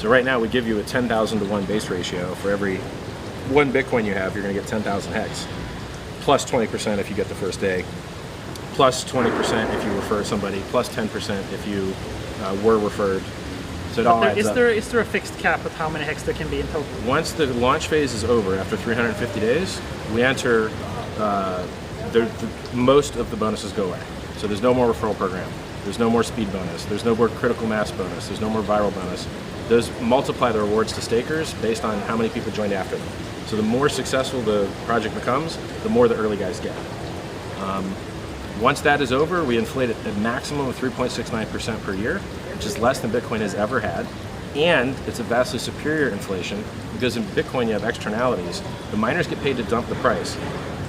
So right now we give you a 10,000 to 1 base ratio. For every 1 Bitcoin you have, you're going to get 10,000 hex, plus 20% if you get the first day, plus 20% if you refer somebody, plus 10% if you were referred. So it all adds up. Is there a fixed cap of how many hex there can be in total? Once the launch phase is over, after 350 days, we enter, most of the bonuses go away. So there's no more referral program. There's no more speed bonus. There's no more critical mass bonus. There's no more viral bonus. Those multiply the rewards to stakers based on how many people joined after them. So the more successful the project becomes, the more the early guys get. Once that is over, we inflate it at maximum of 3.69% per year, which is less than Bitcoin has ever had. And it's a vastly superior inflation because in Bitcoin you have externalities. The miners get paid to dump the price.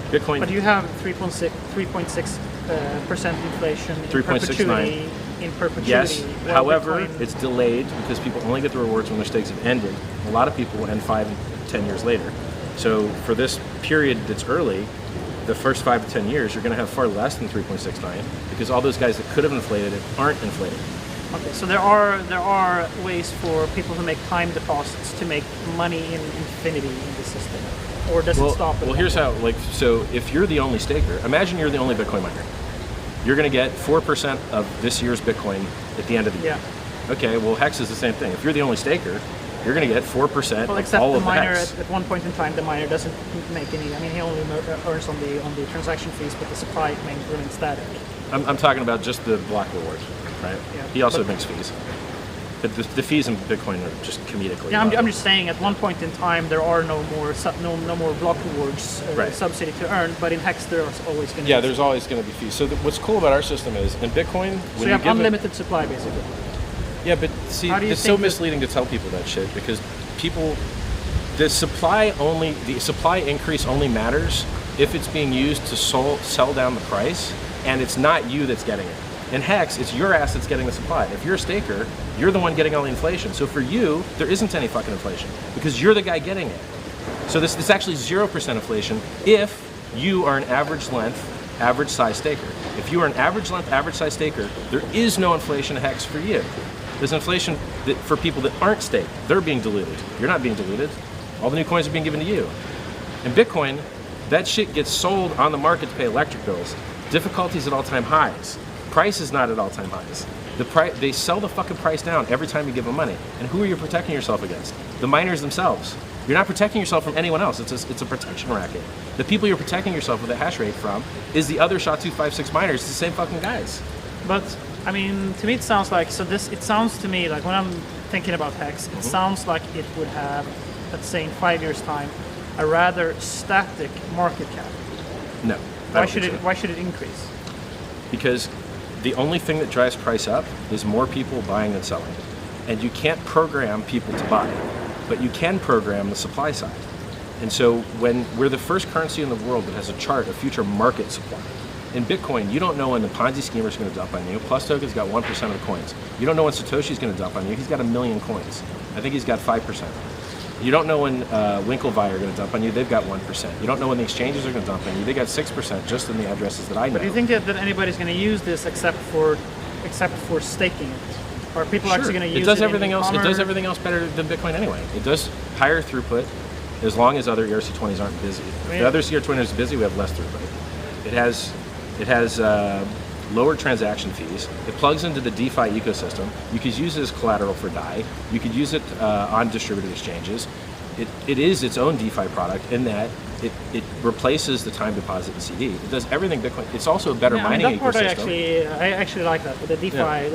Bitcoin. But you have 3.6% inflation in perpetuity. In perpetuity. Yes. However, Bitcoin... it's delayed because people only get the rewards when their stakes have ended. A lot of people will end 5 and 10 years later. So for this period that's early, the first 5 to 10 years, you're going to have far less than 3.69 because all those guys that could have inflated it aren't inflating. Okay, so there are ways for people to make time deposits to make money in infinity in the system, or does it stop? Well, here's how. So if you're the only staker, imagine you're the only Bitcoin miner. You're going to get 4% of this year's Bitcoin at the end of the year. Yeah. Okay. Well, Hex is the same thing. If you're the only staker, you're going to get 4% well, of all of the miner Hex. at one point in time, the miner doesn't make any. I mean, he only earns on the transaction fees, but the supply remains static. I'm talking about just the block reward, right? Yeah. He also makes fees. But the fees in Bitcoin are just comedically. Yeah, I'm just saying. At one point in time, there are no more block rewards right. subsidy to earn. But in Hex, there's always going to. Yeah, there's always going to be fees. So what's cool about our system is in Bitcoin, so you have unlimited supply, basically. Yeah, but see, it's so misleading to tell people that shit because the supply increase only matters if it's being used to sell down the price, and it's not you that's getting it. In Hex, it's your ass that's getting the supply. If you're a staker, you're the one getting all the inflation. So for you, there isn't any fucking inflation because you're the guy getting it. So this is actually 0% inflation if you are an average length, average size staker. If you are an average length, average size staker, there is no inflation in Hex for you. There's inflation for people that aren't staked. They're being diluted. You're not being diluted. All the new coins are being given to you. In Bitcoin, that shit gets sold on the market to pay electric bills. Difficulties at all-time highs. Price is not at all-time highs. They sell the fucking price down every time you give them money. And who are you protecting yourself against? The miners themselves. You're not protecting yourself from anyone else. It's a protection racket. The people you're protecting yourself with a hash rate from is the other SHA-256 miners. It's the same fucking guys. But I mean, to me it sounds like it sounds to me like when I'm thinking about Hex, it sounds like it would have, let's say in 5 years' time, a rather static market cap. No. Why should it increase? Because the only thing that drives price up is more people buying and selling. And you can't program people to buy, but you can program the supply side. And so when we're the first currency in the world that has a chart of future market supply. In Bitcoin, you don't know when the Ponzi schemer is going to dump on you. Plus Token's got 1% of the coins. You don't know when Satoshi's going to dump on you. He's got 1 million coins. I think he's got 5%. You don't know when Winklevi are going to dump on you. They've got 1%. You don't know when the exchanges are going to dump on you. They got 6% just in the addresses that I know. But do you think that anybody's going to use this except for staking it? Or are people actually going to use it? It does everything else. It does everything else better than Bitcoin anyway. It does higher throughput as long as other ERC20s aren't busy. If the other ERC20s are busy, we have less throughput. It has lower transaction fees. It plugs into the DeFi ecosystem. You could use it as collateral for DAI. You could use it on distributed exchanges. It is its own DeFi product in that it replaces the time deposit in CD. It does everything Bitcoin. It's also a better mining ecosystem. I actually like that. With the DeFi,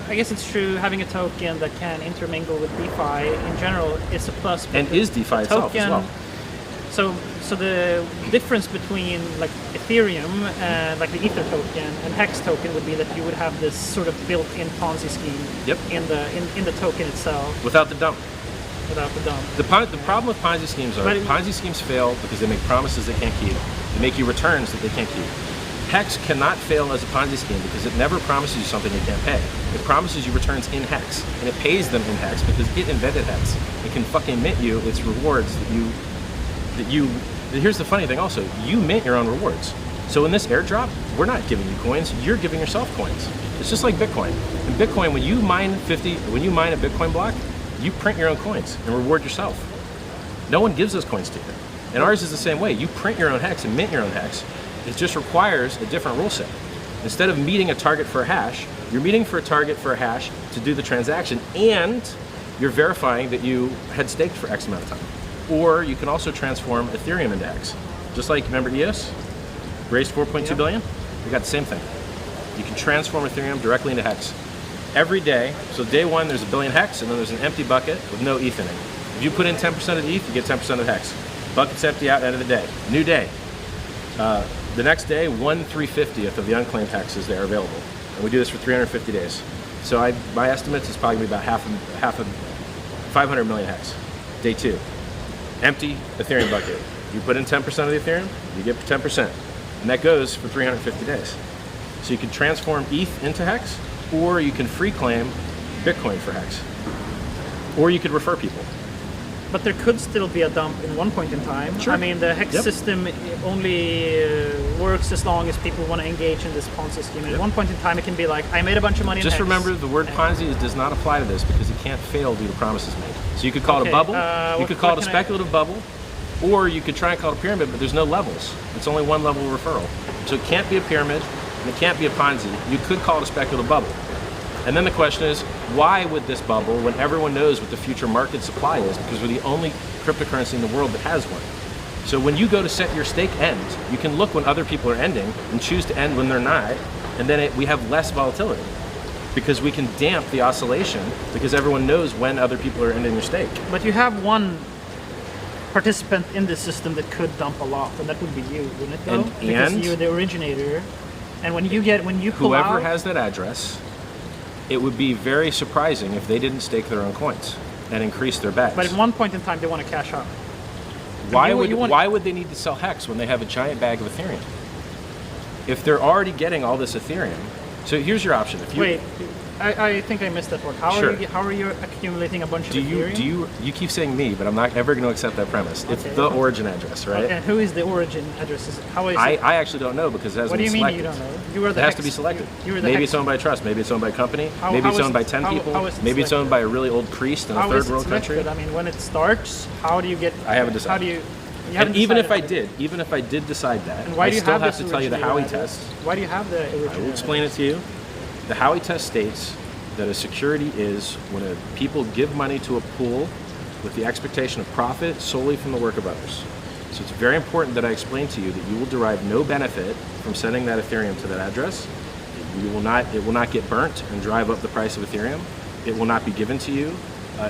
I guess it's true having a token that can intermingle with DeFi in general is a plus. And is DeFi itself as well. So the difference between like Ethereum and like the Ether token and Hex token would be that you would have this sort of built-in Ponzi scheme in the token itself. Without the dump. Without the dump. The problem with Ponzi schemes are Ponzi schemes fail because they make promises they can't keep. They make you returns that they can't keep. Hex cannot fail as a Ponzi scheme because it never promises you something it can't pay. It promises you returns in Hex, and it pays them in Hex because it invented Hex. It can fucking mint you its rewards that you. Here's the funny thing also, you mint your own rewards. So in this airdrop, we're not giving you coins, you're giving yourself coins. It's just like Bitcoin. In Bitcoin, when you mine a Bitcoin block, you print your own coins and reward yourself. No one gives those coins to you. And ours is the same way. You print your own hex and mint your own hex. It just requires a different rule set. Instead of meeting a target for a hash, you're meeting for a target for a hash to do the transaction, and you're verifying that you had staked for X amount of time. Or you can also transform Ethereum into Hex. Just like, remember EOS? Raised 4.2 billion? We got the same thing. You can transform Ethereum directly into Hex. Every day, so day one there's a billion Hex, and then there's an empty bucket with no ETH in it. If you put in 10% of the ETH, you get 10% of the Hex. Bucket's empty out, end of the day. New day. The next day, 1/350th of the unclaimed Hex is there available. And we do this for 350 days. So my estimates is probably about half of 500 million Hex. Day two. Empty Ethereum bucket. You put in 10% of the Ethereum, you get 10%. And that goes for 350 days. So you can transform ETH into Hex, or you can free claim Bitcoin for Hex. Or you could refer people. But there could still be a dump in one point in time. Sure. I mean, the Hex system only works as long as people want to engage in this Ponzi scheme. And at one point in time, it can be like, I made a bunch of money in Just Hex. remember, the word Ponzi does not apply to this because it can't fail due to promises made. So you could call it a bubble, you could call it a speculative bubble, or you could try and call it a pyramid, but there's no levels. It's only one level of referral. So it can't be a pyramid, and it can't be a Ponzi. You could call it a speculative bubble. And then the question is, why would this bubble when everyone knows what the future market supply is? Because we're the only cryptocurrency in the world that has one. So when you go to set your stake end, you can look when other people are ending and choose to end when they're not, and then we have less volatility because we can damp the oscillation because everyone knows when other people are ending their stake. But you have one participant in this system that could dump a lot, and that would be you, wouldn't it? Though? Because you're the originator, and when you pull whoever out, has that address, it would be very surprising if they didn't stake their own coins and increase their bags. But at one point in time, they want to cash out. Why would they need to sell Hex when they have a giant bag of Ethereum? If they're already getting all this Ethereum, so here's your option. If you, Wait, I think I missed that part. How are you accumulating a bunch of Ethereum? You keep saying me, but I'm not ever going to accept that premise. It's the origin address, right? Okay, and who is the origin address? How is it? I actually don't know because it hasn't been selected. What do you mean you don't know? You are the it has to be selected. Maybe it's owned by a trust. Maybe it's owned by a company. Maybe it's owned by 10 people. Maybe it's owned by a really old priest in a third world country. I mean, when it starts, how do you get? I haven't decided. How do you? And even if I did decide that, and why do you still have to tell you the Howey test. Why do you have the original? I will explain it to you. The Howey test states that a security is when people give money to a pool with the expectation of profit solely from the work of others. So it's very important that I explain to you that you will derive no benefit from sending that Ethereum to that address. It will not get burnt and drive up the price of Ethereum. It will not be given to you.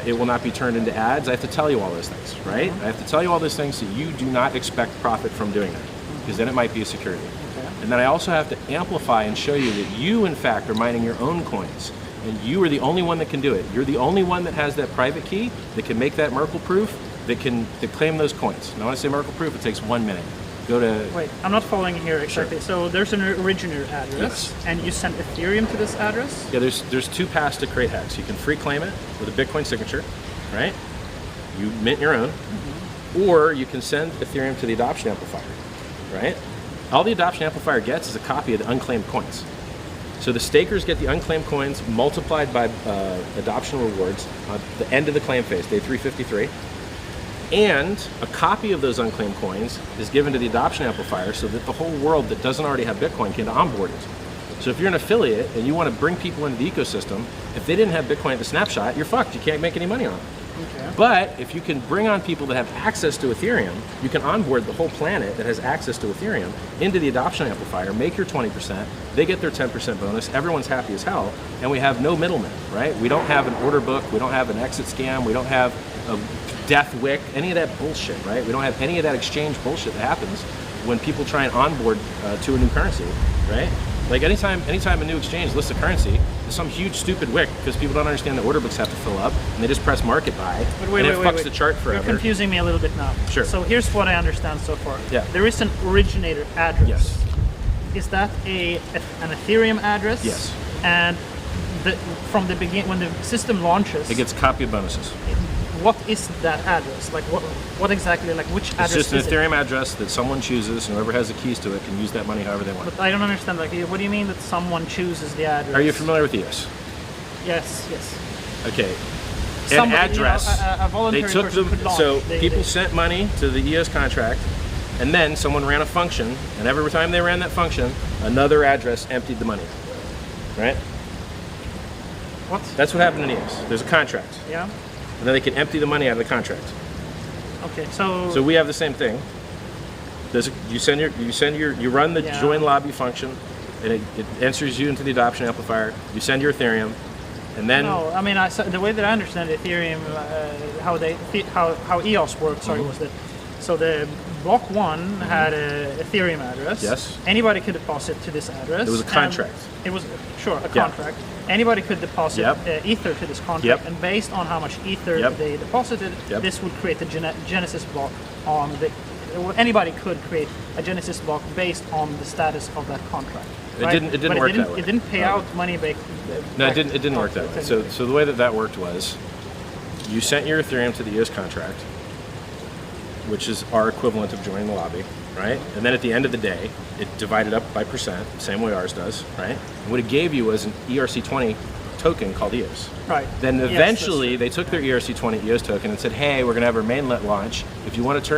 It will not be turned into ads. I have to tell you all those things, right? I have to tell you all those things so you do not expect profit from doing that, because then it might be a security. Okay. And then I also have to amplify and show you that you, in fact, are mining your own coins. And you are the only one that can do it. You're the only one that has that private key that can make that Merkle proof that claim those coins. Now, when I say Merkle proof, it takes 1 minute. Go to... Wait, I'm not following here exactly. Sure. So there's an originator address, and you send Ethereum to this address? Yeah, there's two paths to create Hex. You can free claim it with a Bitcoin signature, right? You mint your own, or you can send Ethereum to the adoption amplifier, right? All the adoption amplifier gets is a copy of the unclaimed coins. So the stakers get the unclaimed coins multiplied by adoption rewards at the end of the claim phase, day 353. And a copy of those unclaimed coins is given to the adoption amplifier so that the whole world that doesn't already have Bitcoin can onboard it. So if you're an affiliate and you want to bring people into the ecosystem, if they didn't have Bitcoin at the snapshot, you're fucked. You can't make any money on it. Okay. But if you can bring on people that have access to Ethereum, you can onboard the whole planet that has access to Ethereum into the adoption amplifier, make your 20%, they get their 10% bonus, everyone's happy as hell, and we have no middlemen, right? We don't have an order book, we don't have an exit scam, we don't have a death wick, any of that bullshit, right? We don't have any of that exchange bullshit that happens when people try and onboard to a new currency, right? Like anytime a new exchange lists a currency, there's some huge stupid wick because people don't understand the order books have to fill up, and they just press market buy, and it fucks the chart forever. You're confusing me a little bit now. Sure. So here's what I understand so far. Yeah. There is an originator address. Yes. Is that an Ethereum address? Yes. And from the beginning, when the system launches, it gets copy of bonuses. what is that address? Like what exactly? Like which It's address? just an is Ethereum address that someone chooses, and whoever has the keys to it can use that money however they want. But I don't understand. Like, what do you mean that someone chooses the address? Are you familiar with EOS? Yes. Okay. Somebody, An address. a voluntary they took person could launch. So people sent money to the EOS contract, and then someone ran a function, and every time they ran that function, another address emptied the money. Right? What? That's what happened in EOS. There's a contract, Yeah. and then they can empty the money out of the contract. Okay. So. So we have the same thing. You run the Yeah. join lobby function, and it enters you into the adoption amplifier. You send your Ethereum, and then No, I mean, the way that I understand Ethereum, how EOS works, was that so the block one had a Ethereum address. Yes. Anybody could deposit to this address. It was a contract. It was a contract. Anybody could deposit Ether to this contract, and based on how much Ether they deposited, this would create a Genesis block on the. Anybody could create a Genesis block based on the status of that contract. Right? It didn't work that way. It didn't pay out money back. No, it didn't work that way. So the way that worked was, you sent your Ethereum to the EOS contract, which is our equivalent of joining the lobby, right? And then at the end of the day, it divided up by percent, same way ours does, right? And what it gave you was an ERC20 token called EOS. Right. Then eventually they took their ERC20 EOS token and said, hey, we're going to have our mainnet launch. If you want to turn